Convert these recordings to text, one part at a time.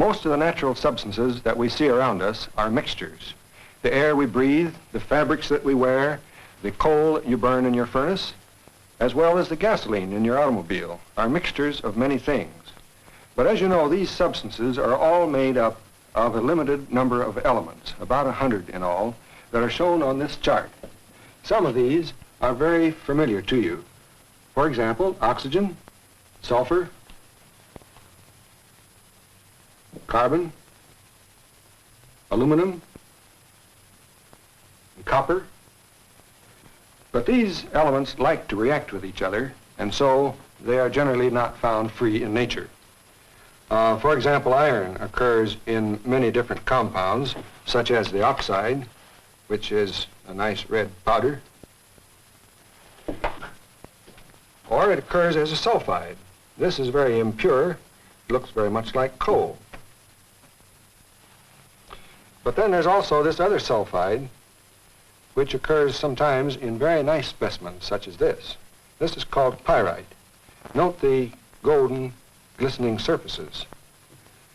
Most of the natural substances that we see around us are mixtures. The air we breathe, the fabrics that we wear, the coal that you burn in your furnace, as well as the gasoline in your automobile, are mixtures of many things. But as you know, these substances are all made up of a limited number of elements, about 100 in all, that are shown on this chart. Some of these are very familiar to you. For example, oxygen, sulfur, carbon, aluminum, and copper. But these elements like to react with each other, and so they are generally not found free in nature. For example, iron occurs in many different compounds, such as the oxide, which is a nice red powder, or it occurs as a sulfide. This is very impure. It looks very much like coal. But then there's also this other sulfide, which occurs sometimes in very nice specimens, such as this. This is called pyrite. Note the golden, glistening surfaces.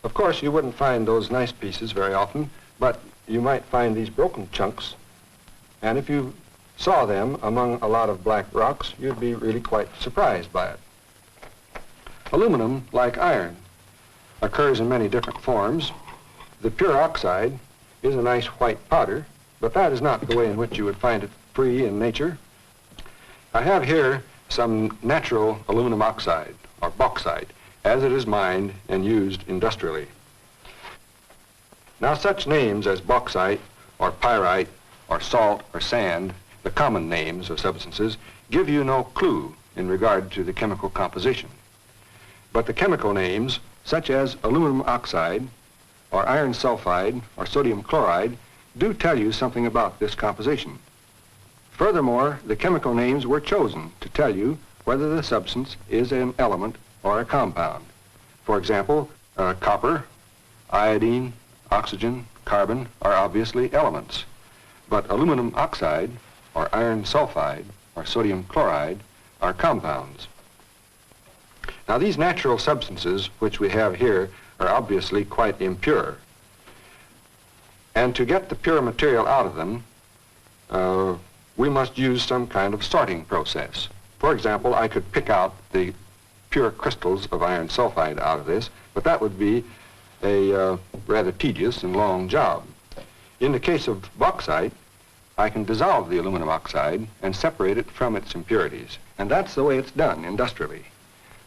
Of course, you wouldn't find those nice pieces very often, but you might find these broken chunks, and if you saw them among a lot of black rocks, you'd be really quite surprised by it. Aluminum, like iron, occurs in many different forms. The pure oxide is a nice white powder, but that is not the way in which you would find it free in nature. I have here some natural aluminum oxide, or bauxite, as it is mined and used industrially. Now, such names as bauxite, or pyrite, or salt, or sand, the common names of substances, give you no clue in regard to the chemical composition. But the chemical names, such as aluminum oxide, or iron sulfide, or sodium chloride, do tell you something about this composition. Furthermore, the chemical names were chosen to tell you whether the substance is an element or a compound. For example, copper, iodine, oxygen, carbon are obviously elements, but aluminum oxide, or iron sulfide, or sodium chloride are compounds. Now, these natural substances which we have here are obviously quite impure. And to get the pure material out of them, we must use some kind of sorting process. For example, I could pick out the pure crystals of iron sulfide out of this, but that would be a rather tedious and long job. In the case of bauxite, I can dissolve the aluminum oxide and separate it from its impurities, and that's the way it's done industrially.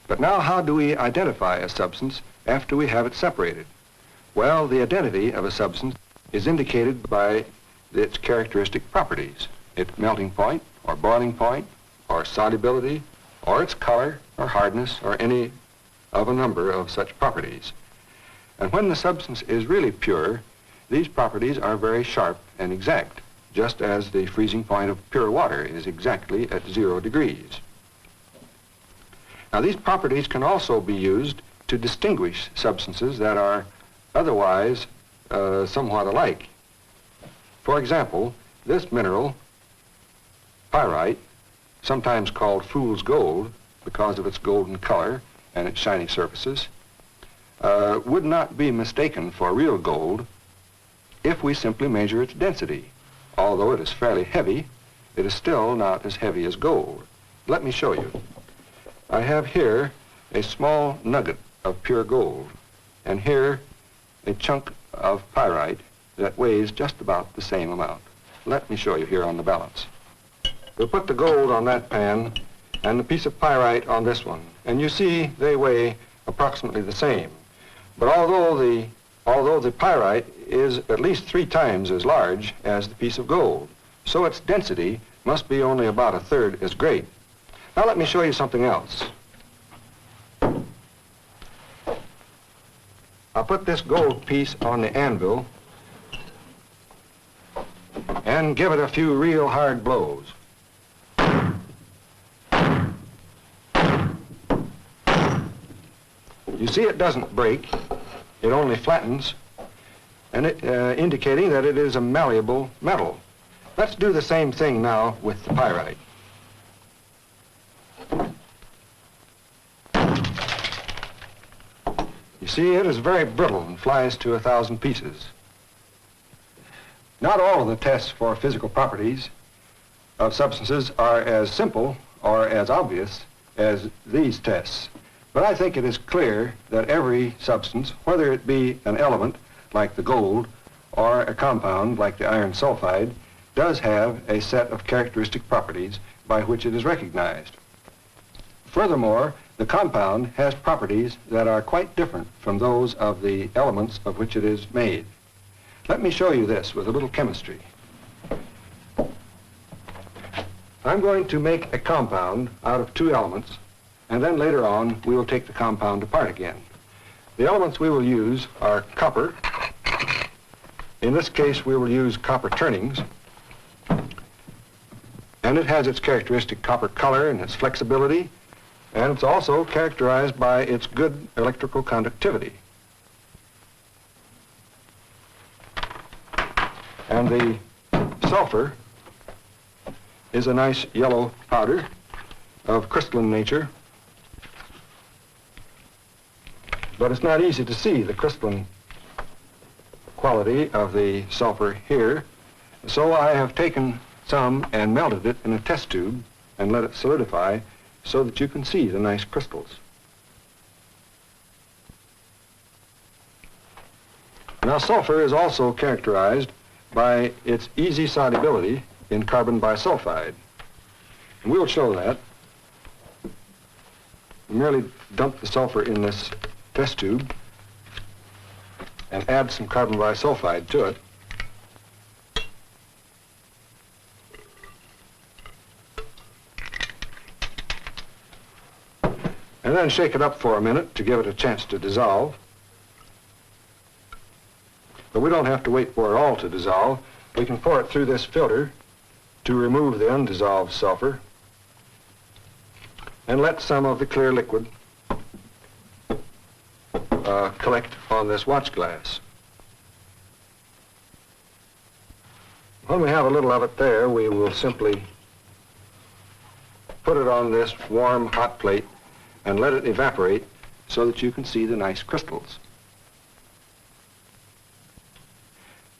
But now, how do we identify a substance after we have it separated? Well, the identity of a substance is indicated by its characteristic properties, its melting point, or boiling point, or solubility, or its color, or hardness, or any of a number of such properties. And when the substance is really pure, these properties are very sharp and exact, just as the freezing point of pure water is exactly at 0 degrees. Now, these properties can also be used to distinguish substances that are otherwise somewhat alike. For example, this mineral, pyrite, sometimes called fool's gold because of its golden color and its shiny surfaces, would not be mistaken for real gold if we simply measure its density. Although it is fairly heavy, it is still not as heavy as gold. Let me show you. I have here a small nugget of pure gold, and here a chunk of pyrite that weighs just about the same amount. Let me show you here on the balance. We'll put the gold on that pan and the piece of pyrite on this one, and you see they weigh approximately the same. But although the pyrite is at least 3 times as large as the piece of gold, so its density must be only about 1/3 as great. Now let me show you something else. I'll put this gold piece on the anvil and give it a few real hard blows. You see, it doesn't break, it only flattens, and indicating that it is a malleable metal. Let's do the same thing now with the pyrite. You see, it is very brittle and flies to 1,000 pieces. Not all of the tests for physical properties of substances are as simple or as obvious as these tests. But I think it is clear that every substance, whether it be an element like the gold or a compound like the iron sulfide, does have a set of characteristic properties by which it is recognized. Furthermore, the compound has properties that are quite different from those of the elements of which it is made. Let me show you this with a little chemistry. I'm going to make a compound out of two elements, and then later on we will take the compound apart again. The elements we will use are copper. In this case we will use copper turnings, and it has its characteristic copper color and its flexibility, and it's also characterized by its good electrical conductivity. And the sulfur is a nice yellow powder of crystalline nature, but it's not easy to see the crystalline quality of the sulfur here, so I have taken some and melted it in a test tube and let it solidify so that you can see the nice crystals. Now, sulfur is also characterized by its easy solubility in carbon bisulfide. And we'll show that. We merely dump the sulfur in this test tube and add some carbon bisulfide to it. And then shake it up for a minute to give it a chance to dissolve. But we don't have to wait for it all to dissolve. We can pour it through this filter to remove the undissolved sulfur and let some of the clear liquid collect on this watch glass. When we have a little of it there, we will simply put it on this warm, hot plate and let it evaporate so that you can see the nice crystals.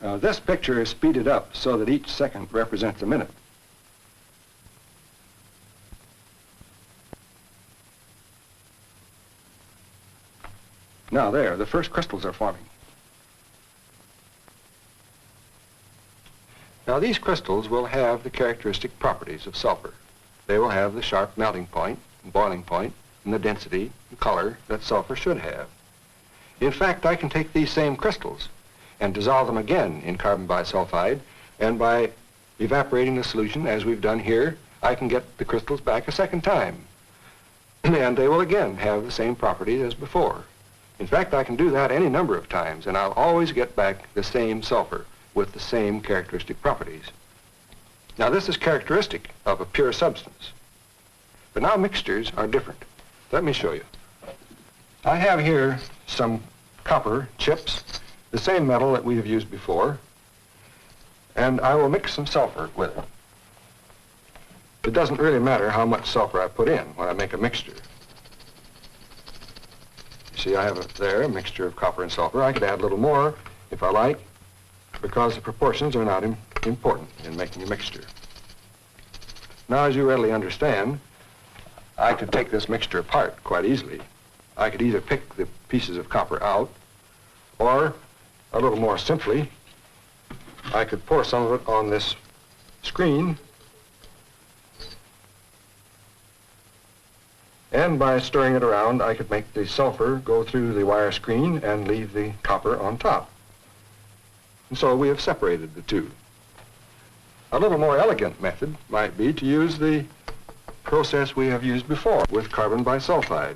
This picture is speeded up so that each second represents a minute. Now there, the first crystals are forming. Now these crystals will have the characteristic properties of sulfur. They will have the sharp melting point, boiling point, and the density and color that sulfur should have. In fact, I can take these same crystals and dissolve them again in carbon bisulfide, and by evaporating the solution, as we've done here, I can get the crystals back a second time. And they will again have the same properties as before. In fact, I can do that any number of times, and I'll always get back the same sulfur with the same characteristic properties. Now, this is characteristic of a pure substance. But now mixtures are different. Let me show you. I have here some copper chips, the same metal that we have used before, and I will mix some sulfur with it. It doesn't really matter how much sulfur I put in when I make a mixture. See, I have there a mixture of copper and sulfur. I could add a little more if I like, because the proportions are not important in making a mixture. Now, as you readily understand, I could take this mixture apart quite easily. I could either pick the pieces of copper out, or, a little more simply, I could pour some of it on this screen, and by stirring it around, I could make the sulfur go through the wire screen and leave the copper on top. And so we have separated the two. A little more elegant method might be to use the process we have used before with carbon bisulfide.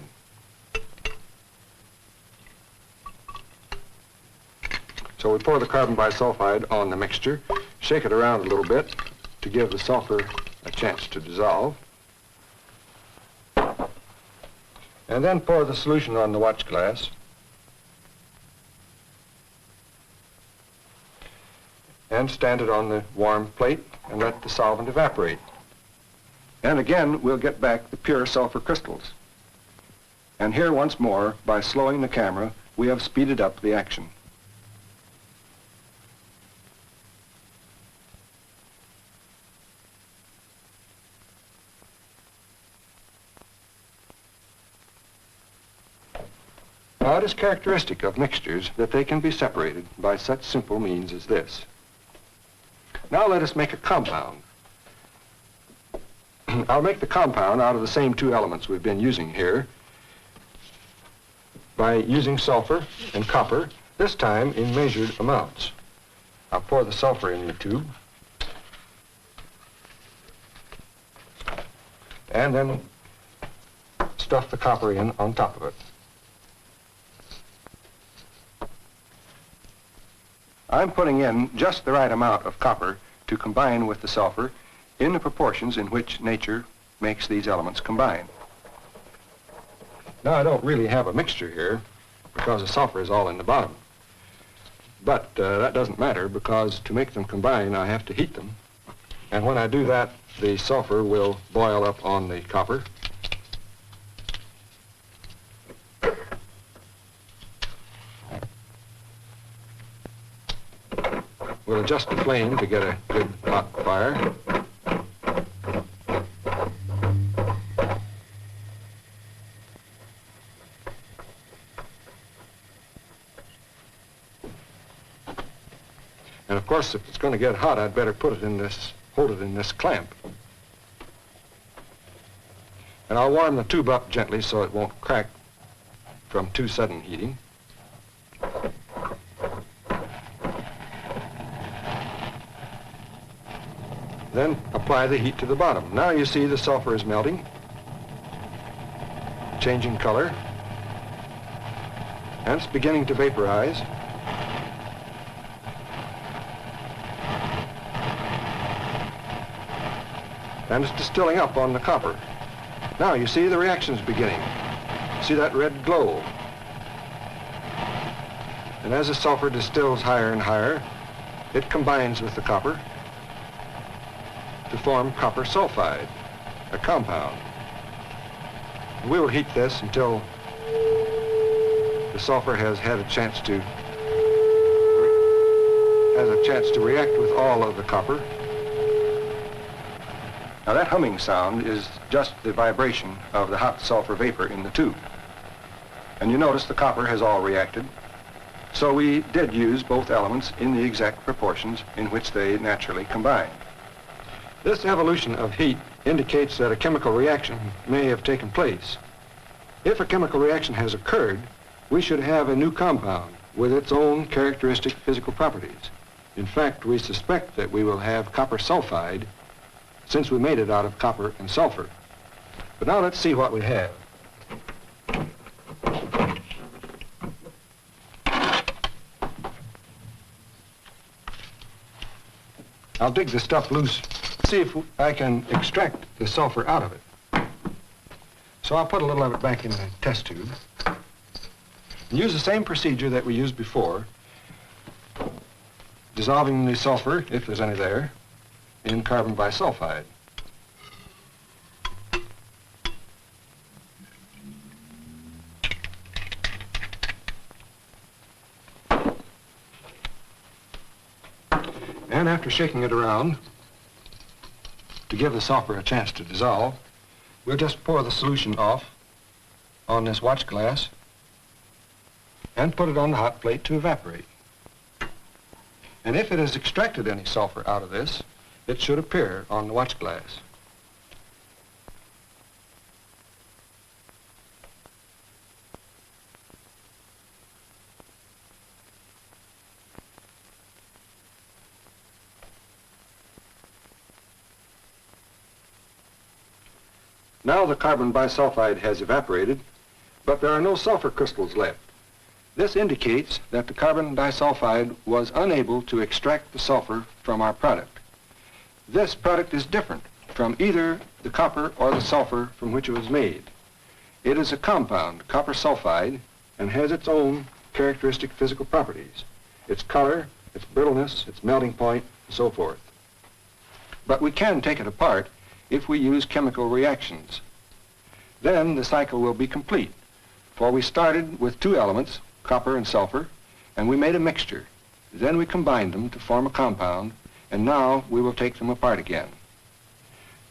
So we pour the carbon bisulfide on the mixture, shake it around a little bit to give the sulfur a chance to dissolve, and then pour the solution on the watch glass. And stand it on the warm plate and let the solvent evaporate. And again, we'll get back the pure sulfur crystals. And here once more, by slowing the camera, we have speeded up the action. Now, it is characteristic of mixtures that they can be separated by such simple means as this. Now let us make a compound. I'll make the compound out of the same two elements we've been using here by using sulfur and copper, this time in measured amounts. I'll pour the sulfur in the tube and then stuff the copper in on top of it. I'm putting in just the right amount of copper to combine with the sulfur in the proportions in which nature makes these elements combine. Now, I don't really have a mixture here because the sulfur is all in the bottom. But that doesn't matter because to make them combine, I have to heat them. And when I do that, the sulfur will boil up on the copper. We'll adjust the flame to get a good hot fire. And of course, if it's going to get hot, I'd better put it in this, hold it in this clamp. And I'll warm the tube up gently so it won't crack from too sudden heating. Then apply the heat to the bottom. Now you see the sulfur is melting, changing color, and it's beginning to vaporize. And it's distilling up on the copper. Now you see the reaction's beginning. See that red glow? And as the sulfur distills higher and higher, it combines with the copper to form copper sulfide, a compound. We will heat this until the sulfur has had a chance to react with all of the copper. Now that humming sound is just the vibration of the hot sulfur vapor in the tube. And you notice the copper has all reacted. So we did use both elements in the exact proportions in which they naturally combine. This evolution of heat indicates that a chemical reaction may have taken place. If a chemical reaction has occurred, we should have a new compound with its own characteristic physical properties. In fact, we suspect that we will have copper sulfide since we made it out of copper and sulfur. But now let's see what we have. I'll dig the stuff loose, see if I can extract the sulfur out of it. So I'll put a little of it back in the test tube. And use the same procedure that we used before, dissolving the sulfur, if there's any there, in carbon bisulfide. And after shaking it around to give the sulfur a chance to dissolve, we'll just pour the solution off on this watch glass and put it on the hot plate to evaporate. And if it has extracted any sulfur out of this, it should appear on the watch glass. Now the carbon bisulfide has evaporated, but there are no sulfur crystals left. This indicates that the carbon disulfide was unable to extract the sulfur from our product. This product is different from either the copper or the sulfur from which it was made. It is a compound, copper sulfide, and has its own characteristic physical properties. Its color, its brittleness, its melting point, and so forth. But we can take it apart if we use chemical reactions. Then the cycle will be complete, for we started with two elements copper and sulfur, and we made a mixture. Then we combined them to form a compound, and now we will take them apart again.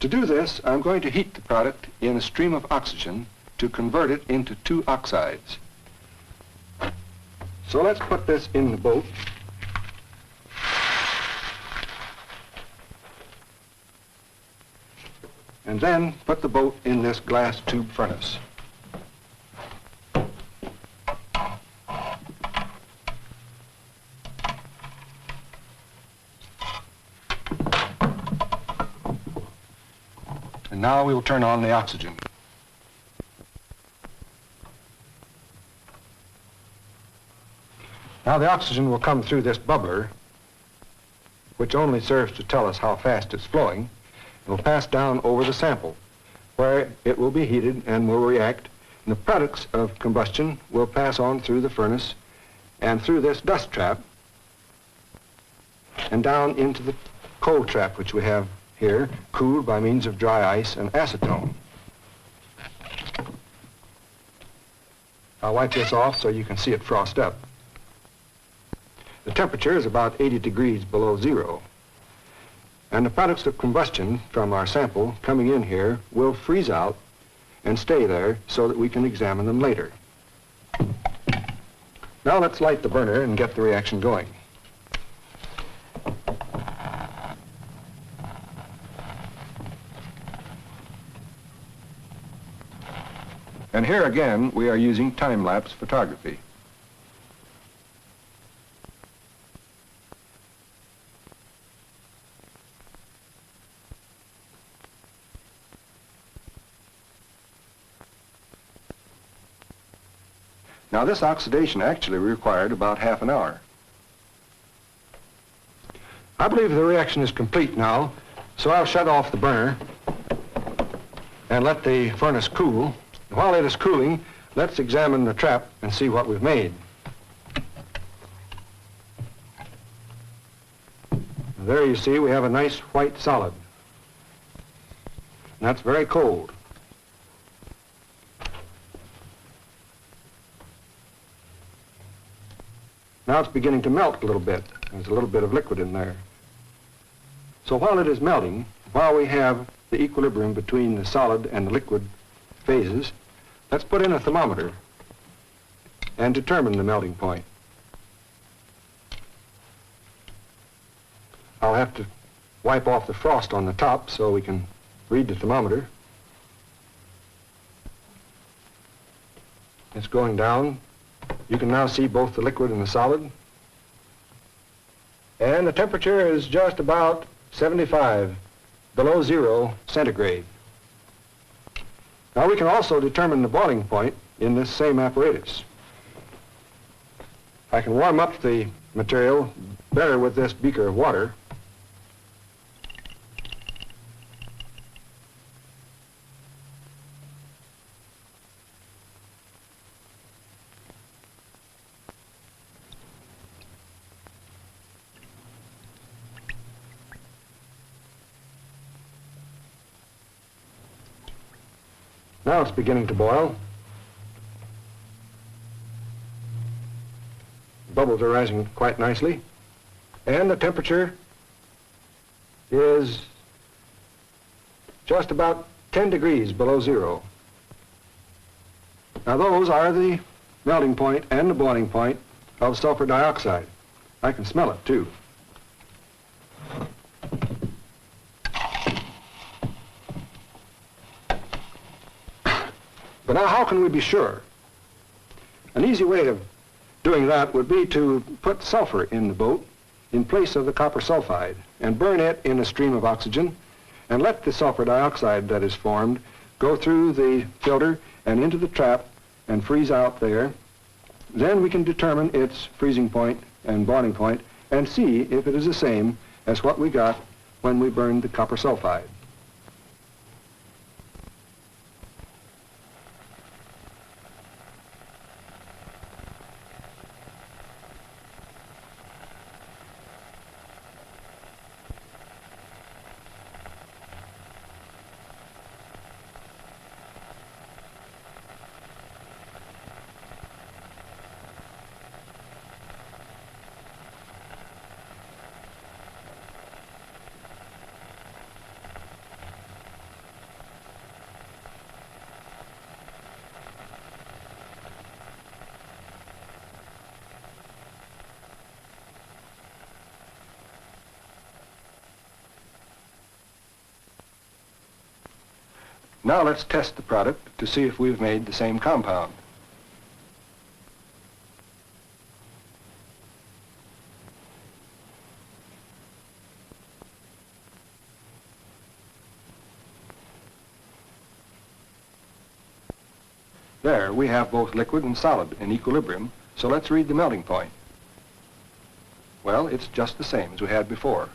To do this, I'm going to heat the product in a stream of oxygen to convert it into two oxides. So let's put this in the boat. And then put the boat in this glass tube furnace. And now we will turn on the oxygen. Now the oxygen will come through this bubbler, which only serves to tell us how fast it's flowing. It will pass down over the sample, where it will be heated and will react, and the products of combustion will pass on through the furnace and through this dust trap and down into the cold trap, which we have here, cooled by means of dry ice and acetone. I'll wipe this off so you can see it frost up. The temperature is about 80 degrees below zero. And the products of combustion from our sample coming in here will freeze out and stay there so that we can examine them later. Now let's light the burner and get the reaction going. And here again, we are using time-lapse photography. Now this oxidation actually required about half an hour. I believe the reaction is complete now, so I'll shut off the burner and let the furnace cool. While it is cooling, let's examine the trap and see what we've made. There you see we have a nice white solid. And that's very cold. Now it's beginning to melt a little bit. There's a little bit of liquid in there. So while it is melting, while we have the equilibrium between the solid and the liquid phases, let's put in a thermometer and determine the melting point. I'll have to wipe off the frost on the top so we can read the thermometer. It's going down. You can now see both the liquid and the solid. And the temperature is just about 75, below zero centigrade. Now we can also determine the boiling point in this same apparatus. I can warm up the material better with this beaker of water. Now it's beginning to boil. Bubbles are rising quite nicely. And the temperature is just about 10 degrees below zero. Now those are the melting point and the boiling point of sulfur dioxide. I can smell it too. But now how can we be sure? An easy way of doing that would be to put sulfur in the boat in place of the copper sulfide and burn it in a stream of oxygen and let the sulfur dioxide that is formed go through the filter and into the trap and freeze out there. Then we can determine its freezing point and boiling point and see if it is the same as what we got when we burned the copper sulfide. Now let's test the product to see if we've made the same compound. There, we have both liquid and solid in equilibrium, so let's read the melting point. Well, it's just the same as we had before.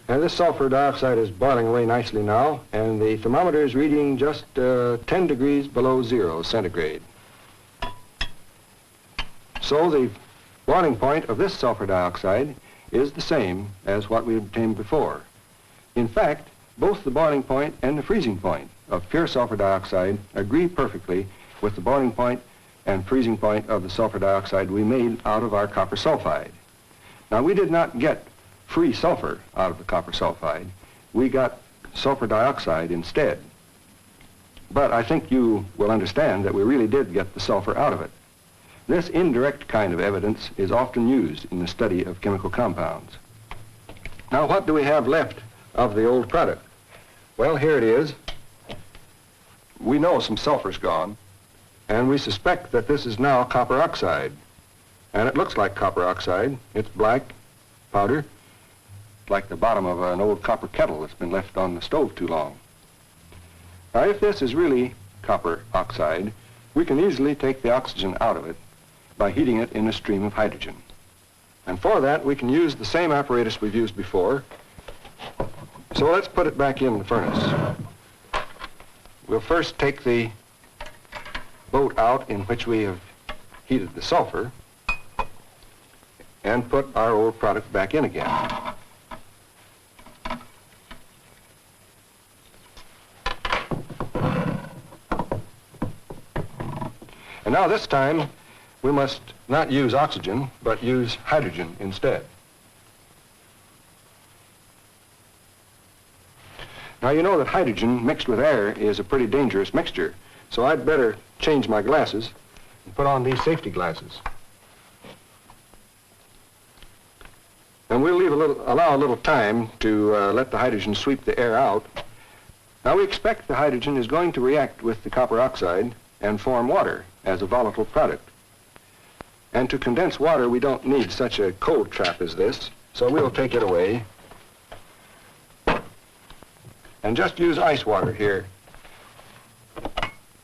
Now this sulfur dioxide is boiling away nicely now, and the thermometer is reading just 10 degrees below 0 centigrade. So the boiling point of this sulfur dioxide is the same as what we obtained before. In fact, both the boiling point and the freezing point of pure sulfur dioxide agree perfectly with the boiling point and freezing point of the sulfur dioxide we made out of our copper sulfide. Now, we did not get free sulfur out of the copper sulfide. We got sulfur dioxide instead. But I think you will understand that we really did get the sulfur out of it. This indirect kind of evidence is often used in the study of chemical compounds. Now, what do we have left of the old product? Well, here it is. We know some sulfur's gone, and we suspect that this is now copper oxide. And it looks like copper oxide. It's black powder, like the bottom of an old copper kettle that's been left on the stove too long. Now, if this is really copper oxide, we can easily take the oxygen out of it by heating it in a stream of hydrogen. And for that, we can use the same apparatus we've used before. So let's put it back in the furnace. We'll first take the boat out in which we have heated the sulfur and put our old product back in again. And now this time, we must not use oxygen, but use hydrogen instead. Now, you know that hydrogen mixed with air is a pretty dangerous mixture, so I'd better change my glasses and put on these safety glasses. And we'll allow a little time to let the hydrogen sweep the air out. Now, we expect the hydrogen is going to react with the copper oxide and form water as a volatile product. And to condense water, we don't need such a cold trap as this, so we'll take it away and just use ice water here.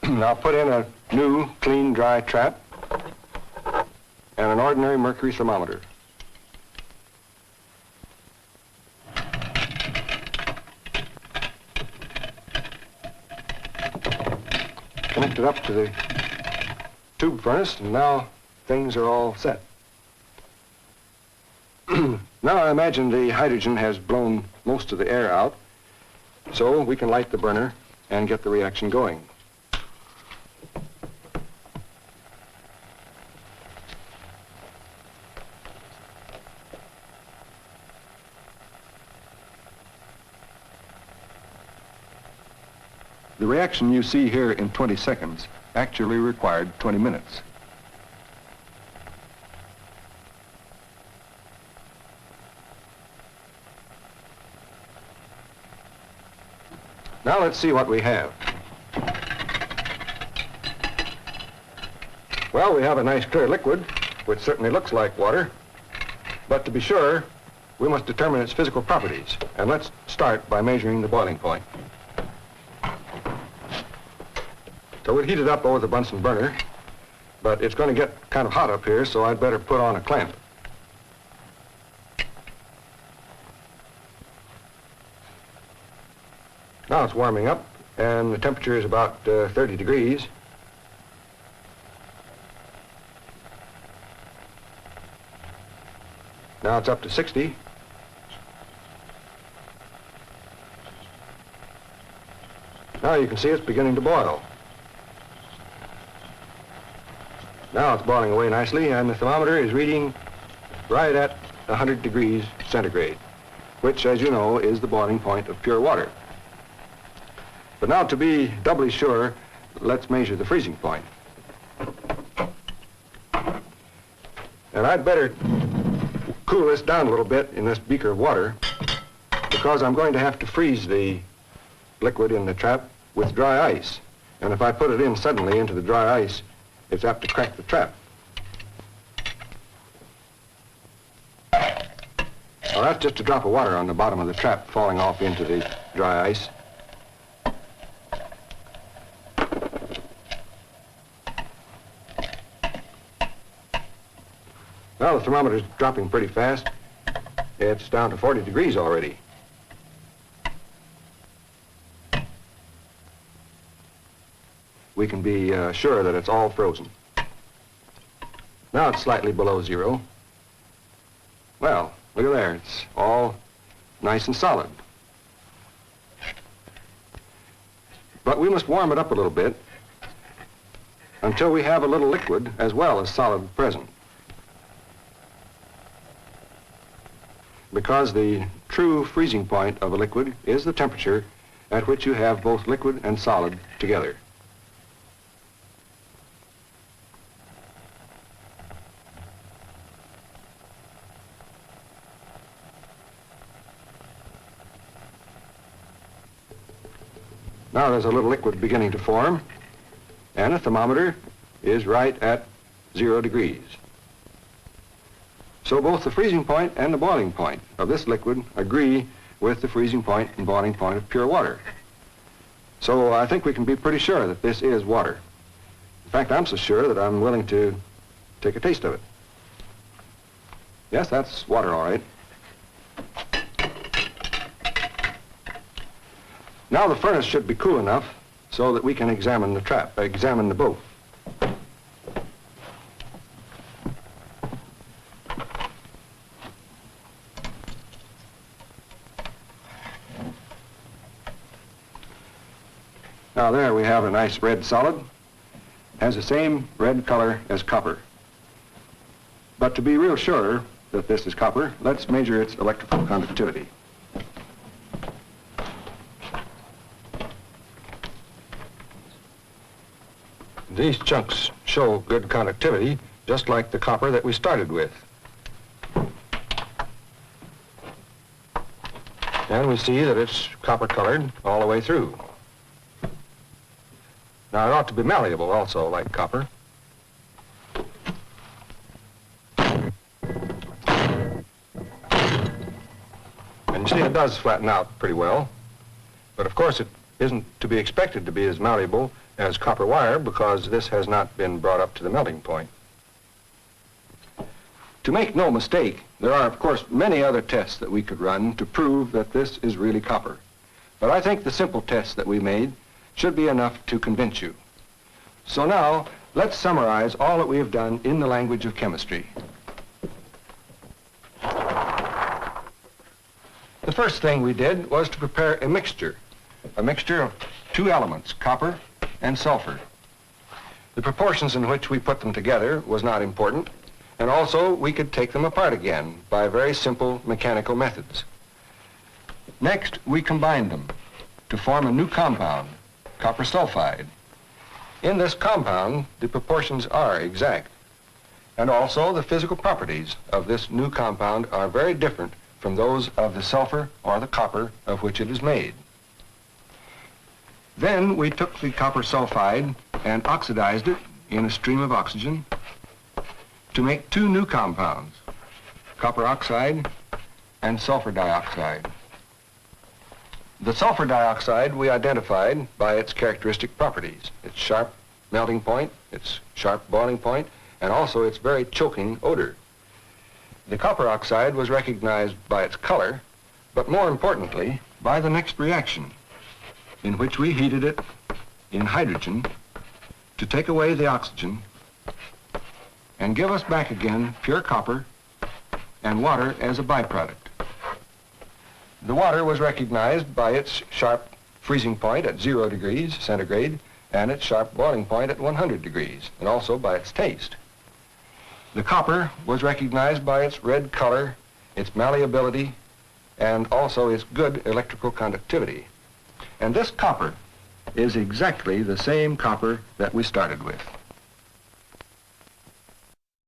Now put in a new, clean, dry trap and an ordinary mercury thermometer. Connect it up to the tube furnace, and now things are all set. Now I imagine the hydrogen has blown most of the air out, so we can light the burner and get the reaction going. The reaction you see here in 20 seconds actually required 20 minutes. Now let's see what we have. Well, we have a nice clear liquid, which certainly looks like water. But to be sure, we must determine its physical properties. And let's start by measuring the boiling point. So we'll heat it up over the Bunsen burner, but it's going to get kind of hot up here, so I'd better put on a clamp. Now it's warming up, and the temperature is about 30 degrees. Now it's up to 60. Now you can see it's beginning to boil. Now it's boiling away nicely, and the thermometer is reading right at 100 degrees centigrade, which, as you know, is the boiling point of pure water. But now, to be doubly sure, let's measure the freezing point. And I'd better cool this down a little bit in this beaker of water, because I'm going to have to freeze the liquid in the trap with dry ice. And if I put it in suddenly into the dry ice, it's apt to crack the trap. Well, that's just a drop of water on the bottom of the trap falling off into the dry ice. Well, the thermometer's dropping pretty fast. It's down to 40 degrees already. We can be sure that it's all frozen. Now it's slightly below zero. Well, look at there. It's all nice and solid. But we must warm it up a little bit until we have a little liquid as well as solid present. Because the true freezing point of a liquid is the temperature at which you have both liquid and solid together. Now there's a little liquid beginning to form, and the thermometer is right at 0 degrees. So both the freezing point and the boiling point of this liquid agree with the freezing point and boiling point of pure water. So I think we can be pretty sure that this is water. In fact, I'm so sure that I'm willing to take a taste of it. Yes, that's water, all right. Now the furnace should be cool enough so that we can examine the boat. Now there we have a nice red solid. Has the same red color as copper. But to be real sure that this is copper, let's measure its electrical conductivity. These chunks show good conductivity, just like the copper that we started with. And we see that it's copper colored all the way through. Now, it ought to be malleable also, like copper. And you see it does flatten out pretty well. But of course, it isn't to be expected to be as malleable as copper wire because this has not been brought up to the melting point. To make no mistake, there are, of course, many other tests that we could run to prove that this is really copper. But I think the simple tests that we made should be enough to convince you. So now, let's summarize all that we have done in the language of chemistry. The first thing we did was to prepare a mixture of two elements, copper and sulfur. The proportions in which we put them together was not important, and also we could take them apart again by very simple mechanical methods. Next, we combined them to form a new compound, copper sulfide. In this compound, the proportions are exact, and also the physical properties of this new compound are very different from those of the sulfur or the copper of which it is made. Then we took the copper sulfide and oxidized it in a stream of oxygen to make two new compounds, copper oxide and sulfur dioxide. The sulfur dioxide we identified by its characteristic properties, its sharp melting point, its sharp boiling point, and also its very choking odor. The copper oxide was recognized by its color, but more importantly, by the next reaction, in which we heated it in hydrogen to take away the oxygen and give us back again pure copper and water as a byproduct. The water was recognized by its sharp freezing point at 0 degrees centigrade and its sharp boiling point at 100 degrees, and also by its taste. The copper was recognized by its red color, its malleability, and also its good electrical conductivity. And this copper is exactly the same copper that we started with.